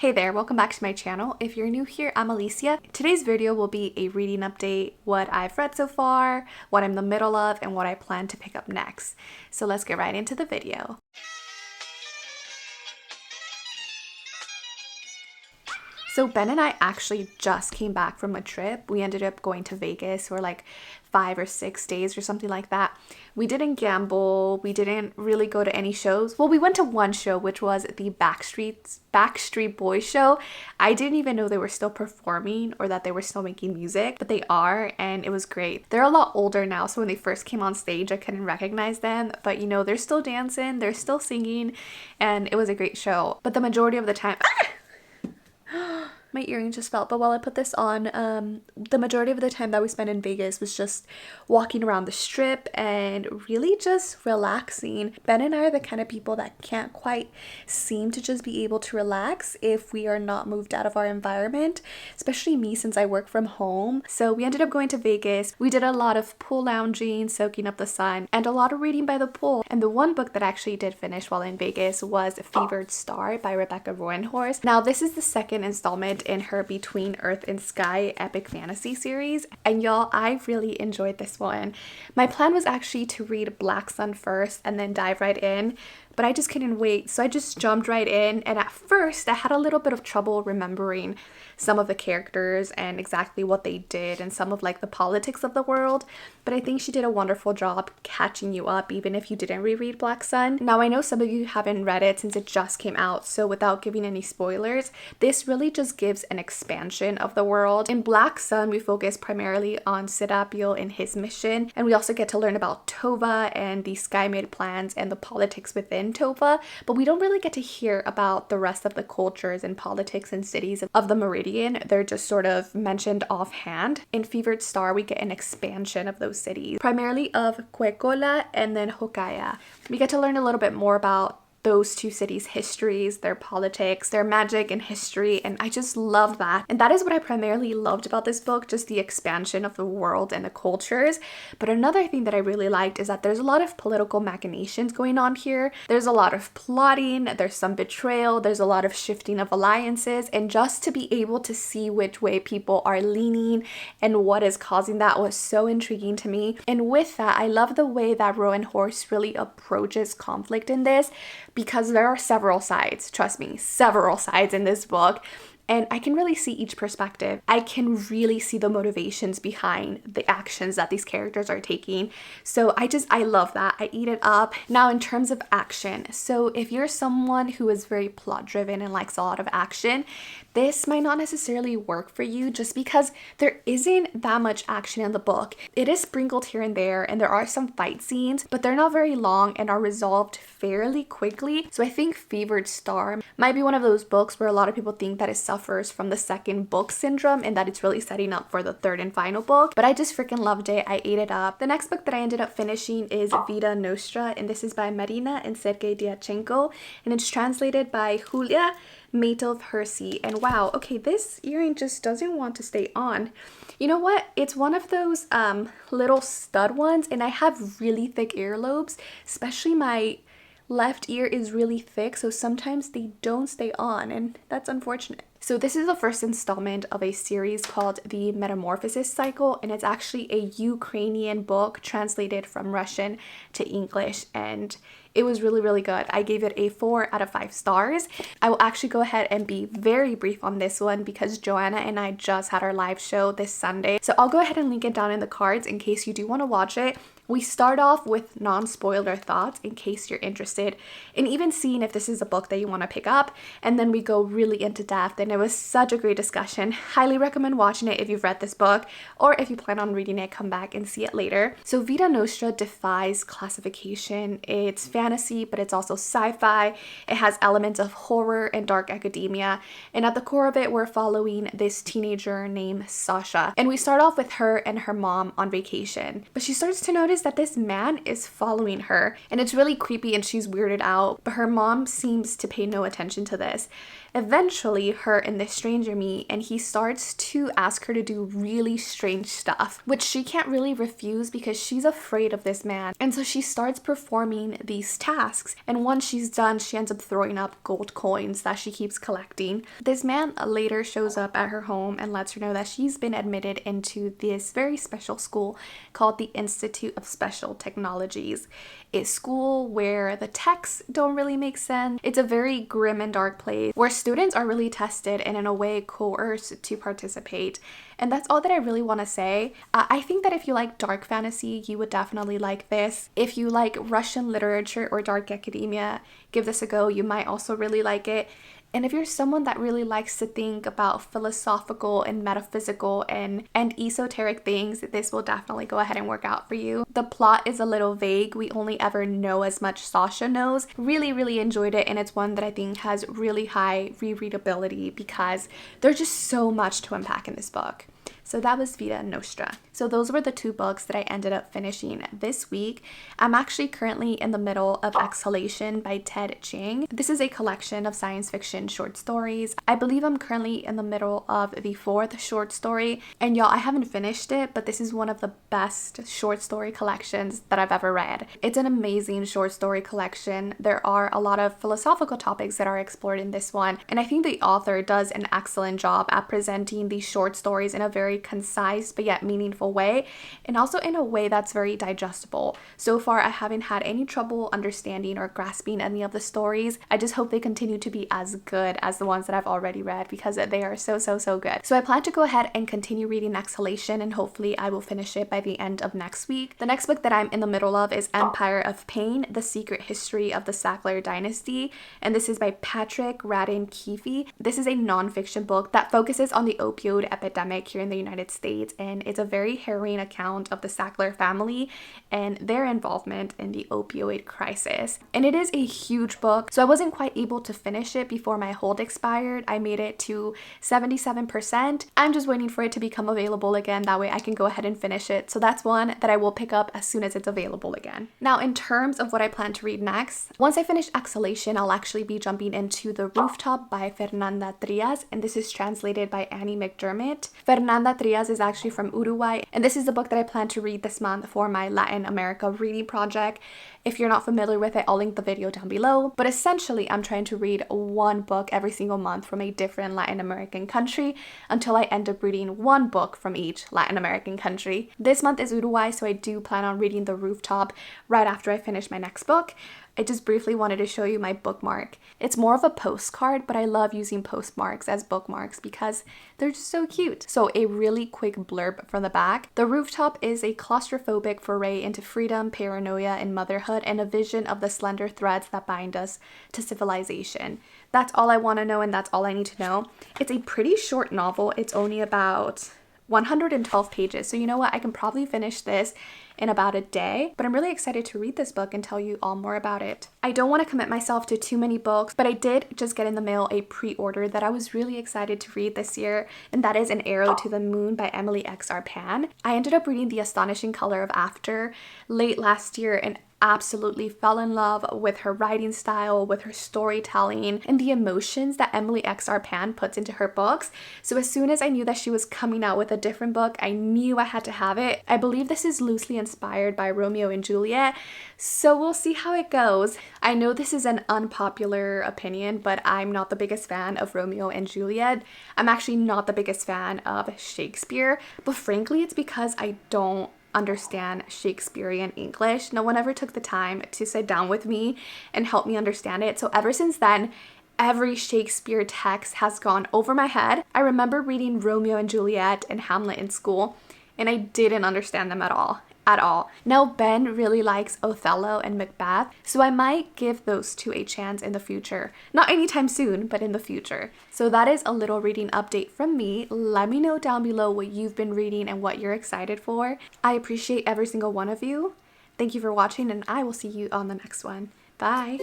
Hey there, welcome back to my channel. If you're new here, I'm Alicia. Today's video will be a reading update, what I've read so far, what I'm in the middle of, and what I plan to pick up next. So let's get right into the video. So Ben and I actually just came back from a trip. We ended up going to Vegas for like 5 or 6 days or something like that. We didn't gamble. We didn't really go to any shows. Well, we went to one show, which was the Backstreet Boys show. I didn't even know they were still performing or that they were still making music, but they are, and it was great. They're a lot older now, so when they first came on stage, I couldn't recognize them, but you know, they're still dancing, they're still singing, and it was a great show. But the majority of the time... My earring just fell, but while I put this on, the majority of the time that we spent in Vegas was just walking around the strip and really just relaxing. Ben and I are the kind of people that can't quite seem to just be able to relax if we are not moved out of our environment, especially me since I work from home. So we ended up going to Vegas. We did a lot of pool lounging, soaking up the sun, and a lot of reading by the pool. And the one book that I actually did finish while in Vegas was Fevered Star by Rebecca Roanhorse. Now this is the second installment in her Between Earth and Sky epic fantasy series, and y'all, I really enjoyed this one. My plan was actually to read Black Sun first and then dive right in, but I just couldn't wait, so I just jumped right in. And at first I had a little bit of trouble remembering some of the characters and exactly what they did and some of like the politics of the world, but I think she did a wonderful job catching you up even if you didn't reread Black Sun. Now I know some of you haven't read it since it just came out, so without giving any spoilers, this really just gives an expansion of the world. In Black Sun, we focus primarily on Serapio and his mission, and we also get to learn about Tova and the Skymid plans and the politics within Tova, but we don't really get to hear about the rest of the cultures and politics and cities of the Meridian. They're just sort of mentioned offhand. In Fevered Star, we get an expansion of those cities, primarily of Cuecola and then Hokaya. We get to learn a little bit more about those two cities' histories, their politics, their magic and history, and I just love that. And that is what I primarily loved about this book, just the expansion of the world and the cultures. But another thing that I really liked is that there's a lot of political machinations going on here. There's a lot of plotting, there's some betrayal, there's a lot of shifting of alliances, and just to be able to see which way people are leaning and what is causing that was so intriguing to me. And with that, I love the way that Roanhorse really approaches conflict in this, because there are several sides, trust me, several sides in this book, and I can really see each perspective. I can really see the motivations behind the actions that these characters are taking. So I love that. I eat it up. Now in terms of action, so if you're someone who is very plot driven and likes a lot of action, this might not necessarily work for you just because there isn't that much action in the book. It is sprinkled here and there, and there are some fight scenes, but they're not very long and are resolved fairly quickly. So I think Fevered Star might be one of those books where a lot of people think that it suffers from the second book syndrome and that it's really setting up for the third and final book, but I just freaking loved it. I ate it up. The next book that I ended up finishing is Vida Nostra, and this is by Marina and Sergei Dyachenko, and it's translated by Julia Matov-Hersey. And wow, okay, this earring just doesn't want to stay on. You know what? It's one of those little stud ones, and I have really thick earlobes, especially my left ear is really thick, so sometimes they don't stay on, and that's unfortunate. So this is the first installment of a series called The Metamorphosis Cycle, and it's actually a Ukrainian book translated from Russian to English, and it was really, really good. I gave it a 4 out of 5 stars. I will actually go ahead and be very brief on this one because Joanna and I just had our live show this Sunday. So I'll go ahead and link it down in the cards in case you do want to watch it. We start off with non-spoiler thoughts in case you're interested in even seeing if this is a book that you want to pick up, and then we go really into depth, and it was such a great discussion. Highly recommend watching it if you've read this book, or if you plan on reading it, come back and see it later. So Vida Nostra defies classification. It's fantasy, but it's also sci-fi. It has elements of horror and dark academia, and at the core of it, we're following this teenager named Sasha, and we start off with her and her mom on vacation, but she starts to notice that this man is following her, and it's really creepy and she's weirded out, but her mom seems to pay no attention to this. Eventually, her and this stranger meet, and he starts to ask her to do really strange stuff, which she can't really refuse because she's afraid of this man. And so she starts performing these tasks, and once she's done, she ends up throwing up gold coins that she keeps collecting. This man later shows up at her home and lets her know that she's been admitted into this very special school called the Institute of Special Technologies. A school where the texts don't really make sense. It's a very grim and dark place where students are really tested and in a way coerced to participate. And that's all that I really want to say. I think that if you like dark fantasy, you would definitely like this. If you like Russian literature or dark academia, give this a go. You might also really like it. And if you're someone that really likes to think about philosophical and metaphysical and esoteric things, this will definitely go ahead and work out for you. The plot is a little vague. We only ever know as much Sasha knows. Really, really enjoyed it, and it's one that I think has really high rereadability because there's just so much to unpack in this book. So that was Vita Nostra. So those were the 2 books that I ended up finishing this week. I'm actually currently in the middle of Exhalation by Ted Chiang. This is a collection of science fiction short stories. I believe I'm currently in the middle of the 4th short story. And y'all, I haven't finished it, but this is one of the best short story collections that I've ever read. It's an amazing short story collection. There are a lot of philosophical topics that are explored in this one. And I think the author does an excellent job at presenting these short stories in a very concise but yet meaningful way, and also in a way that's very digestible. So far, I haven't had any trouble understanding or grasping any of the stories. I just hope they continue to be as good as the ones that I've already read because they are so good. So I plan to go ahead and continue reading Exhalation, and hopefully I will finish it by the end of next week. The next book that I'm in the middle of is Empire of Pain: The Secret History of the Sackler Dynasty, and this is by Patrick Radden Keefe. This is a nonfiction book that focuses on the opioid epidemic here in the United States, and it's a very harrowing account of the Sackler family and their involvement in the opioid crisis. And it is a huge book, so I wasn't quite able to finish it before my hold expired. I made it to 77%. I'm just waiting for it to become available again. That way I can go ahead and finish it. So that's one that I will pick up as soon as it's available again. Now, in terms of what I plan to read next, once I finish Exhalation, I'll actually be jumping into The Rooftop by Fernanda Trias, and this is translated by Annie McDermott. Fernanda Trias is actually from Uruguay, and this is the book that I plan to read this month for my Latin America reading project. If you're not familiar with it, I'll link the video down below. But essentially, I'm trying to read one book every single month from a different Latin American country until I end up reading one book from each Latin American country. This month is Uruguay, so I do plan on reading The Rooftop right after I finish my next book. I just briefly wanted to show you my bookmark. It's more of a postcard, but I love using postmarks as bookmarks because they're just so cute. So a really quick blurb from the back. The Rooftop is a claustrophobic foray into freedom, paranoia, and motherhood, and a vision of the slender threads that bind us to civilization. That's all I want to know, and that's all I need to know. It's a pretty short novel. It's only about 112 pages. So you know what? I can probably finish this in about a day, but I'm really excited to read this book and tell you all more about it. I don't want to commit myself to too many books, but I did just get in the mail a pre-order that I was really excited to read this year, and that is An Arrow to the Moon by Emily X. Arpan. I ended up reading The Astonishing Color of After late last year and absolutely fell in love with her writing style, with her storytelling, and the emotions that Emily X. Arpan puts into her books. So as soon as I knew that she was coming out with a different book, I knew I had to have it. I believe this is loosely inspired by Romeo and Juliet, so we'll see how it goes. I know this is an unpopular opinion, but I'm not the biggest fan of Romeo and Juliet. I'm actually not the biggest fan of Shakespeare, but frankly, it's because I don't understand Shakespearean English. No one ever took the time to sit down with me and help me understand it. So ever since then, every Shakespeare text has gone over my head. I remember reading Romeo and Juliet and Hamlet in school, and I didn't understand them at all. Now Ben really likes Othello and Macbeth, so I might give those two a chance in the future. Not anytime soon, but in the future. So that is a little reading update from me. Let me know down below what you've been reading and what you're excited for. I appreciate every single one of you. Thank you for watching, and I will see you on the next one. Bye!